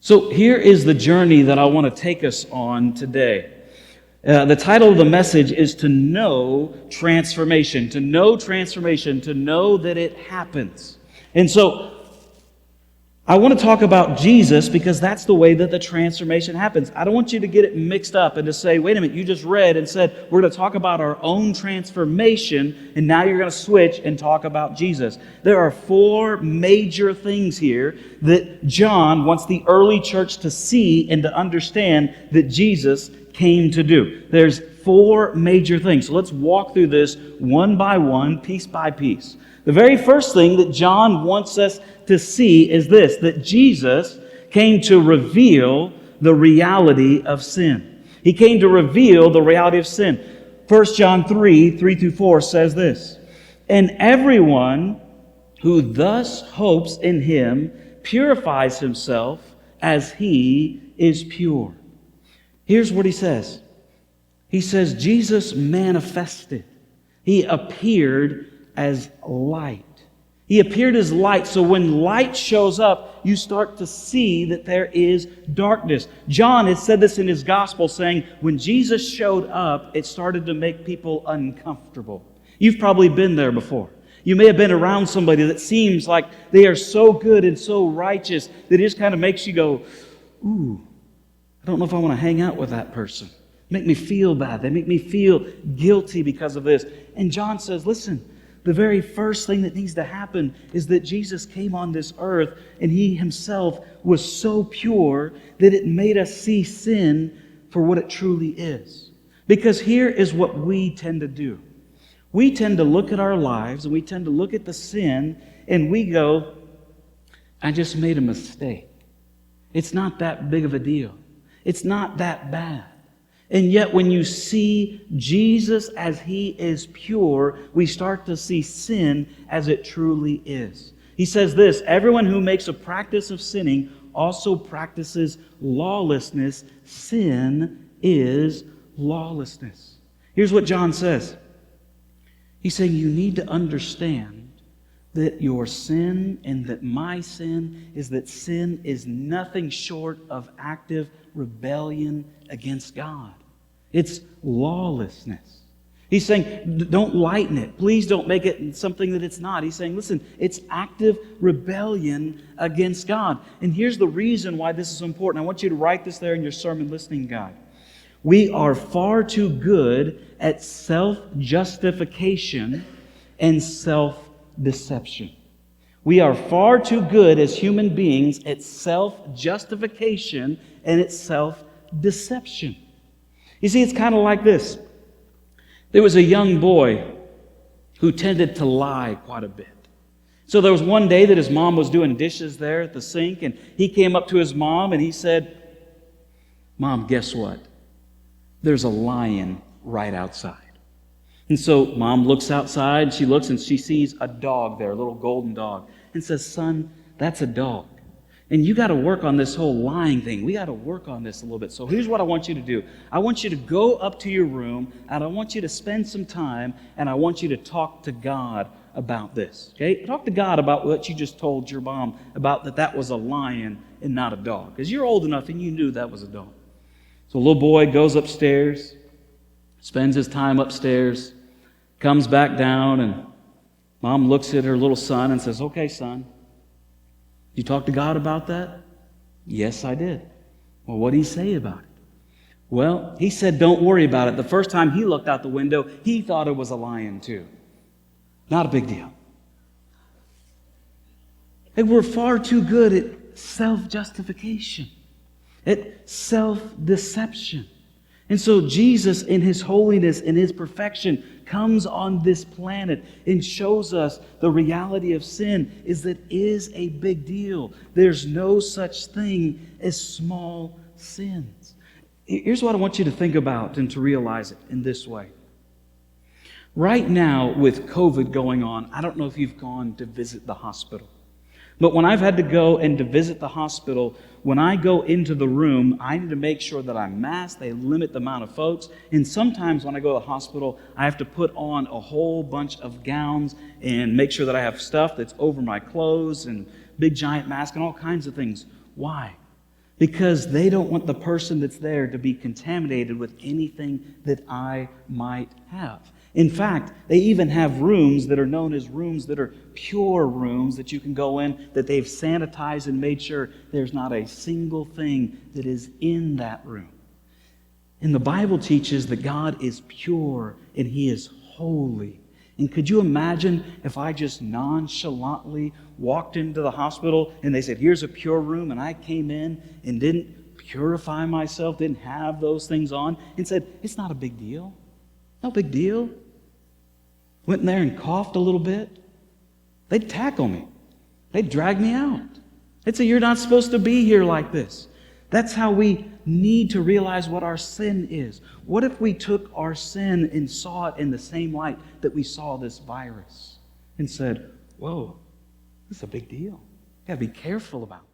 So here is the journey that I want to take us on today. The title of the message is To Know Transformation. To know transformation, to know that it happens. And so I want to talk about Jesus because that's the way that the transformation happens. I don't want you to get it mixed up and to say, wait a minute, you just read and said we're going to talk about our own transformation, and now you're going to switch and talk about Jesus. There are four major things here that John wants the early church to see and to understand that Jesus came to do. There's four major things. So let's walk through this one by one, piece by piece. The very first thing that John wants us to see is this, that Jesus came to reveal the reality of sin. He came to reveal the reality of sin. 1 John 3:3-4 says this, "And everyone who thus hopes in Him purifies himself as He is pure." Here's what he says. He says, Jesus manifested. He appeared as light. He appeared as light. So when light shows up, you start to see that there is darkness. John had said this in his gospel, saying, when Jesus showed up, it started to make people uncomfortable. You've probably been there before. You may have been around somebody that seems like they are so good and so righteous that it just kind of makes you go, ooh, I don't know if I want to hang out with that person. Make me feel bad. They make me feel guilty because of this. And John says, listen, the very first thing that needs to happen is that Jesus came on this earth and He Himself was so pure that it made us see sin for what it truly is. Because here is what we tend to do. We tend to look at our lives and we tend to look at the sin and we go, I just made a mistake. It's not that big of a deal. It's not that bad. And yet when you see Jesus as He is pure, we start to see sin as it truly is. He says this, everyone who makes a practice of sinning also practices lawlessness. Sin is lawlessness. Here's what John says. He's saying you need to understand that your sin and that my sin is that sin is nothing short of active rebellion against God. It's lawlessness. He's saying, don't lighten it. Please don't make it something that it's not. He's saying, listen, it's active rebellion against God. And here's the reason why this is important. I want you to write this there in your sermon listening guide. We are far too good at self-justification and self-deception. We are far too good as human beings at self-justification and at self-deception. You see, it's kind of like this. There was a young boy who tended to lie quite a bit. So there was one day that his mom was doing dishes there at the sink, and he came up to his mom and he said, Mom, guess what? There's a lion right outside. And so Mom looks outside, she looks and she sees a dog there, a little golden dog, and says, Son, that's a dog. And you got to work on this whole lying thing. We got to work on this a little bit. So here's what I want you to do. I want you to go up to your room, and I want you to spend some time, and I want you to talk to God about this. Okay? Talk to God about what you just told your mom about that was a lion and not a dog. Because you're old enough and you knew that was a dog. So a little boy goes upstairs, spends his time upstairs, comes back down, and Mom looks at her little son and says, okay, son, you talk to God about that? Yes, I did. Well, what did He say about it? Well, He said, don't worry about it. The first time he looked out the window, he thought it was a lion too. Not a big deal. Hey, we're far too good at self-justification, at self-deception. And so Jesus, in His holiness and His perfection, comes on this planet and shows us the reality of sin is that it is a big deal. There's no such thing as small sins. Here's what I want you to think about and to realize it in this way. Right now, with COVID going on, I don't know if you've gone to visit the hospital. But when I've had to go and to visit the hospital, when I go into the room, I need to make sure that I'm masked. They limit the amount of folks. And sometimes when I go to the hospital, I have to put on a whole bunch of gowns and make sure that I have stuff that's over my clothes and big giant mask and all kinds of things. Why? because they don't want the person that's there to be contaminated with anything that I might have. In fact, they even have rooms that are known as rooms that are pure rooms that you can go in, that they've sanitized and made sure there's not a single thing that is in that room. And the Bible teaches that God is pure and He is holy. And could you imagine if I just nonchalantly walked into the hospital and they said, here's a pure room, and I came in and didn't purify myself, didn't have those things on, and said, it's not a big deal. No big deal. Went in there and coughed a little bit. They'd tackle me. They'd drag me out. They'd say, you're not supposed to be here like this. That's how we need to realize what our sin is. What if we took our sin and saw it in the same light that we saw this virus and said, whoa, this is a big deal. You've got to be careful about it.